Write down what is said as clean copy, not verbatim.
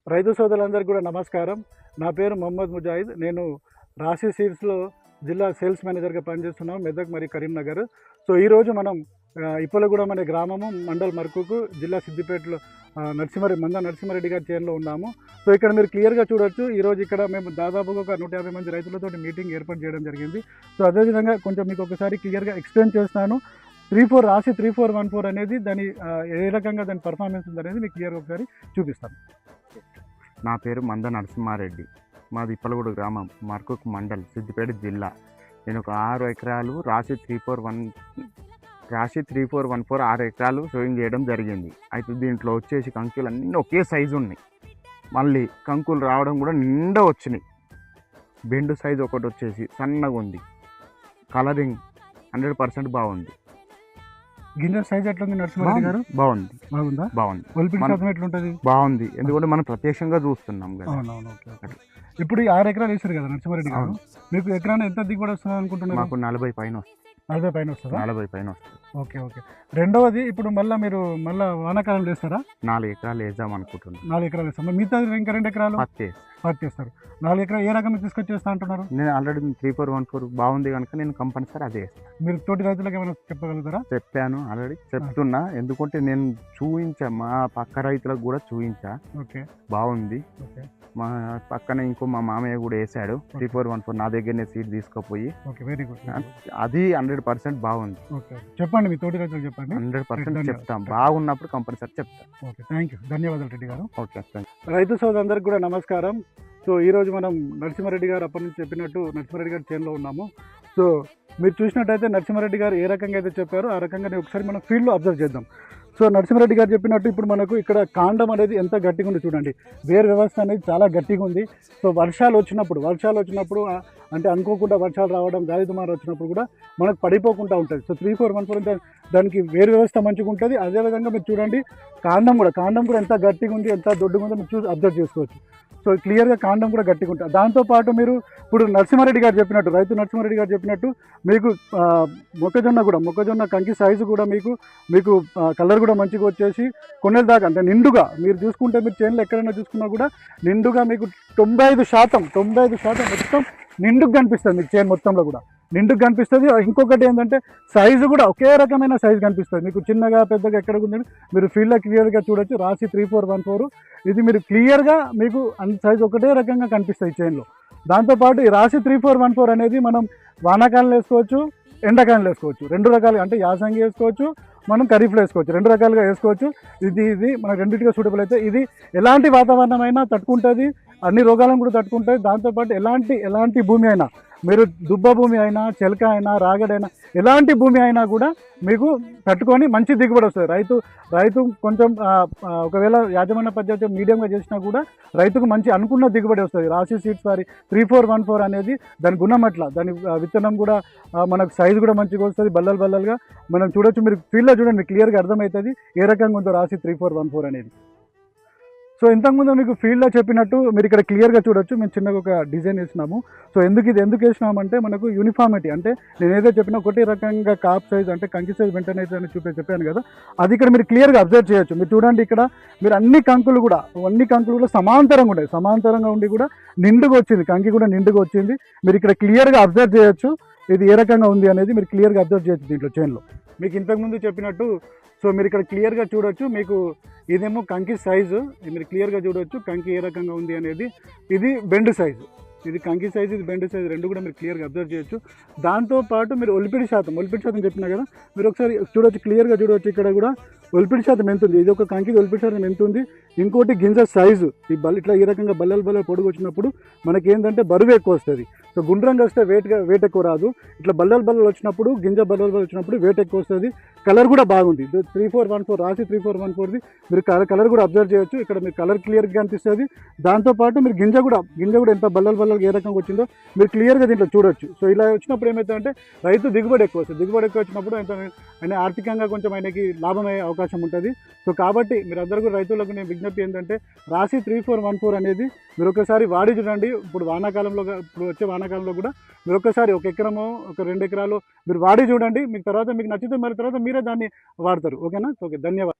రైతు సోదరులందరికీ కూడా నమస్కారం. నా పేరు మొహమ్మద్ ముజాహిద్. నేను రాశి సీడ్స్లో జిల్లా సేల్స్ మేనేజర్గా పనిచేస్తున్నాం, మెదక్ మరియు కరీంనగర్. సో ఈరోజు మనం ఇప్పలగూడెం అనే గ్రామము, మండల్ మర్కుకు, జిల్లా సిద్దిపేటలో నరసింహారెడ్డి గారి చేనులో ఉన్నాము. సో ఇక్కడ మీరు క్లియర్గా చూడొచ్చు. ఈరోజు ఇక్కడ మేము దాదాపుగా ఒక 150 మంది రైతులతో మీటింగ్ ఏర్పాటు చేయడం జరిగింది. సో అదేవిధంగా కొంచెం మీకు ఒకసారి క్లియర్గా ఎక్స్ప్లెయిన్ చేస్తాను. రాశి 3414 అనేది దాని ఏ రకంగా దాని పర్ఫార్మెన్స్ ఉంది అనేది మీకు క్లియర్గా ఒకసారి చూపిస్తాను. నా పేరు మంద నరసింహారెడ్డి. మాది ఇప్పలగూడెం గ్రామం, మర్కుక్ మండల్, సిద్దిపేట జిల్లా. నేను ఒక 6 ఎకరాలు రాశి 3414 6 ఎకరాలు సోయింగ్ చేయడం జరిగింది. అయితే దీంట్లో వచ్చేసి కంకులు అన్నీ ఒకే సైజు ఉన్నాయి. మళ్ళీ కంకులు రావడం కూడా నిండా వచ్చినాయి. బెండు సైజు ఒకటి వచ్చేసి సన్నగా ఉంది. కలరింగ్ 100% బాగుంది. గింజ సైజ్ ఎట్లుంది నరసింహారెడ్డి గారు? బాగుంది. బాగుందా? బాగుంది. ఒలిపిడి శాతం ఎట్లుంటుంది? బాగుంది. ఎందుకంటే మనం ప్రత్యక్షంగా చూస్తున్నాం కదా. ఇప్పుడు 6 ఎకరాలు వేసారు కదా నరసింహారెడ్డి గారు, మీకు ఎకరాన్ని ఎంత దిగుబడి వస్తుంది అనుకుంటున్నారు? మాకు 40 పైన వస్తుంది. 40 పైన వస్తుందా? 40 పైన వస్తుంది. ఓకే. రెండవది, ఇప్పుడు మీరు వానాకాలం వేస్తారా? 4 ఎకరాలు వేద్దాం అనుకుంటున్నాను. 4 ఎకరాలు వేస్తాం. మిగతా ఇంకా 2 ఎకరాలు పత్తి వేస్తారు. 4 ఎకరాలు ఏ రకం తీసుకొచ్చేస్తా అంటున్నారు? నేను ఆల్రెడీ 3414 బాగుంది కనుక నేను కంపల్సరీ అదే వేస్తాను. మీరు తోటి రైతులకు ఏమైనా చెప్పగలుగుతారా? చెప్పాను, ఆల్రెడీ చెప్తున్నా. ఎందుకంటే నేను చూయించా, మా పక్క రైతులకు కూడా చూయించా. ఓకే, బాగుంది. మా పక్కన ఇంకో మా మామయ్య కూడా వేసాడు 3414. నా దగ్గరనే సీడ్ తీసుకుపోయి. Very good. అది 100% బాగుంది. చెప్పండి, మీ తోటి రైతులకు చెప్పండి. 100% చెప్తాం. బాగున్నప్పుడు కంపల్సరీ చెప్తాం. ఓకే, థ్యాంక్ యూ, ధన్యవాదాలు రెడ్డి గారు. ఓకే, రైతు సోదరులందరికీ కూడా నమస్కారం. సో ఈరోజు మనం నరసింహారెడ్డి గారు అప్పటి నుంచి చెప్పినట్టు నరసింహారెడ్డి గారి చేనులో ఉన్నాము. సో మీరు చూసినట్టయితే నరసింహారెడ్డి గారు ఏ రకంగా అయితే చెప్పారో ఆ రకంగానే ఒకసారి మనం ఫీల్డ్లో అబ్జర్వ్ చేద్దాం. సో నరసింహారెడ్డి గారు చెప్పినట్టు ఇప్పుడు మనకు ఇక్కడ కాండం అనేది ఎంత గట్టిగా ఉంది చూడండి. వేరు వ్యవస్థ అనేది చాలా గట్టిగా ఉంది. సో వర్షాలు వచ్చినప్పుడు అంటే అనుకోకుండా వర్షాలు రావడం, గాలి దుమారం వచ్చినప్పుడు కూడా మనకు పడిపోకుండా ఉంటుంది. సో 3414 దానికి వేరు వ్యవస్థ మంచిగా ఉంటుంది. అదేవిధంగా మీరు చూడండి, కాండం కూడా ఎంత గట్టిగా ఉంది, ఎంత దొడ్డుగా ఉందో మీరు అబ్జర్వ్ చేసుకోవచ్చు. సో క్లియర్గా కాండం కూడా గట్టిగా ఉంటుంది. దాంతోపాటు మీరు ఇప్పుడు రైతు నరసింహారెడ్డి గారు చెప్పినట్టు మీకు మొక్కజొన్న కంకి సైజు కూడా మీకు కలర్ కూడా మంచిగా వచ్చేసి కొన్నేళ్ళ దాకా అంటే నిండుగా మీరు చూసుకుంటే, మీరు చేనులో ఎక్కడైనా చూసుకున్నా కూడా నిండుగా మీకు 95% మొత్తం నిండుగా కనిపిస్తుంది. మీకు చేను మొత్తంలో కూడా నిండుగా కనిపిస్తుంది. ఇంకొకటి ఏంటంటే సైజు కూడా ఒకే రకమైన సైజు కనిపిస్తుంది. మీకు చిన్నగా పెద్దగా ఎక్కడ ఉందంటే మీరు ఫీల్డ్లో క్లియర్గా చూడొచ్చు. రాశి 3414 ఇది మీరు క్లియర్గా మీకు అన్ని సైజు ఒకటే రకంగా కనిపిస్తాయి చేనులో. దాంతోపాటు ఈ రాశి 3414 అనేది మనం వానాకాలంలో వేసుకోవచ్చు, ఎండాకాలంలో వేసుకోవచ్చు. 2 రకాలుగా, అంటే యాసంగి వేసుకోవచ్చు, మనం ఖరీఫ్లో వేసుకోవచ్చు. 2 రకాలుగా వేసుకోవచ్చు. ఇది మన రెండింటిగా సూటబుల్ అయితే ఇది ఎలాంటి వాతావరణమైనా తట్టుకుంటుంది, అన్ని రోగాలను కూడా తట్టుకుంటుంది. దాంతోపాటు ఎలాంటి భూమి అయినా, మీరు దుబ్బ భూమి అయినా, చెలక అయినా, రాగడైనా, ఎలాంటి భూమి అయినా కూడా మీకు తట్టుకొని మంచి దిగుబడి వస్తుంది. రైతు కొంచెం ఒకవేళ యాజమాన్య పద్ధతి మీడియంగా చేసినా కూడా రైతుకు మంచి అనుకున్న దిగుబడి వస్తుంది. రాశి సీడ్స్ 3414 అనేది దాని గుణం అట్లా, దాని విత్తనం కూడా మనకు సైజు కూడా మంచిగా వస్తుంది. బల్లలుగా మనం చూడొచ్చు. మీరు ఫీల్డ్లో చూడండి, క్లియర్గా అర్థమవుతుంది ఏ రకంగా ఉందో రాశి 3414 అనేది. సో ఇంతకుముందు మీకు ఫీల్డ్లో చెప్పినట్టు మీరు ఇక్కడ క్లియర్గా చూడొచ్చు. మేము చిన్నగా ఒక డిజైన్ వేసినాము. సో ఎందుకు వేసినామంటే మనకు యూనిఫార్మిటీ, అంటే నేను ఏదో చెప్పినా ఒకటే రకంగా కాప్ సైజ్ అంటే కంకి సైజ్ వెంటనే అని చెప్పాను కదా, అది ఇక్కడ మీరు క్లియర్గా అబ్జర్వ్ చేయొచ్చు. మీరు చూడండి, ఇక్కడ మీరు అన్ని కంకులు కూడా సమాంతరంగా ఉండి కూడా నిండుగా వచ్చింది. కంకి కూడా నిండుగా వచ్చింది. మీరు ఇక్కడ క్లియర్గా అబ్జర్వ్ చేయొచ్చు. ఇది ఏ రకంగా ఉంది అనేది మీరు క్లియర్గా అబ్జర్వ్ చేయొచ్చు దీంట్లో చేనులో. మీకు ఇంతకుముందు చెప్పినట్టు సో మీరు ఇక్కడ క్లియర్గా చూడొచ్చు. మీకు ఇదేమో కంకి సైజు, మీరు క్లియర్గా చూడొచ్చు కంకి ఏ రకంగా ఉంది అనేది. ఇది బెండు సైజు, ఇది కంకి సైజు, ఇది బెండు సైజు, రెండు కూడా మీరు క్లియర్గా అబ్జర్వ్ చేయొచ్చు. దాంతోపాటు మీరు ఒలిపిడి శాతం చెప్పినా కదా, మీరు ఒకసారి చూడొచ్చు, క్లియర్గా చూడవచ్చు. ఇక్కడ కూడా ఒలిపిడి శాతం ఎంత ఉంది, ఇది ఒక కంకి ఒలిపిడి శాతం ఎంత ఉంది. ఇంకోటి గింజ సైజు, ఇట్లా ఈ రకంగా బల్లలు పొడుగు వచ్చినప్పుడు మనకి ఏంటంటే బరువు ఎక్కువ వస్తుంది. సో గుండ్రంగా వస్తే వెయిట్ ఎక్కువ రాదు. ఇట్లా బల్లలు వచ్చినప్పుడు, గింజ బల్లలు వచ్చినప్పుడు వెయిట్ ఎక్కువ వస్తుంది. కలర్ కూడా బాగుంది. 3414 రాశి 3414ది మీరు కలర్ కూడా అబ్జర్వ్ చేయొచ్చు. ఇక్కడ మీరు కలర్ క్లియర్గా కనిపిస్తుంది. దాంతోపాటు మీరు గింజ కూడా ఎంత బల్లలు ఏ రకంగా వచ్చిందో మీరు క్లియర్గా దీంట్లో చూడొచ్చు. సో ఇలా వచ్చినప్పుడు ఏమవుతుందంటే రైతు దిగుబడి ఎక్కువ వస్తుంది. దిగుబడి ఎక్కువ వచ్చినప్పుడు ఆయన ఆర్థికంగా కొంచెం ఆయనకి లాభమయ్యే అవకాశం ఉంటుంది. సో కాబట్టి మీరు అందరూ కూడా రైతులకు నేను విజ్ఞప్తి ఏంటంటే రాశి 3414 అనేది మీరు ఒకసారి వాడి చూడండి. ఇప్పుడు వచ్చే వానాకాలంలో కూడా మీరు ఒక్కసారి 1 ఎకరమో 2 ఎకరాలు మీరు వాడి చూడండి. మీకు నచ్చితే మరి తర్వాత మీరే దాన్ని వాడతారు. ఓకేనా? ఓకే, ధన్యవాదాలు.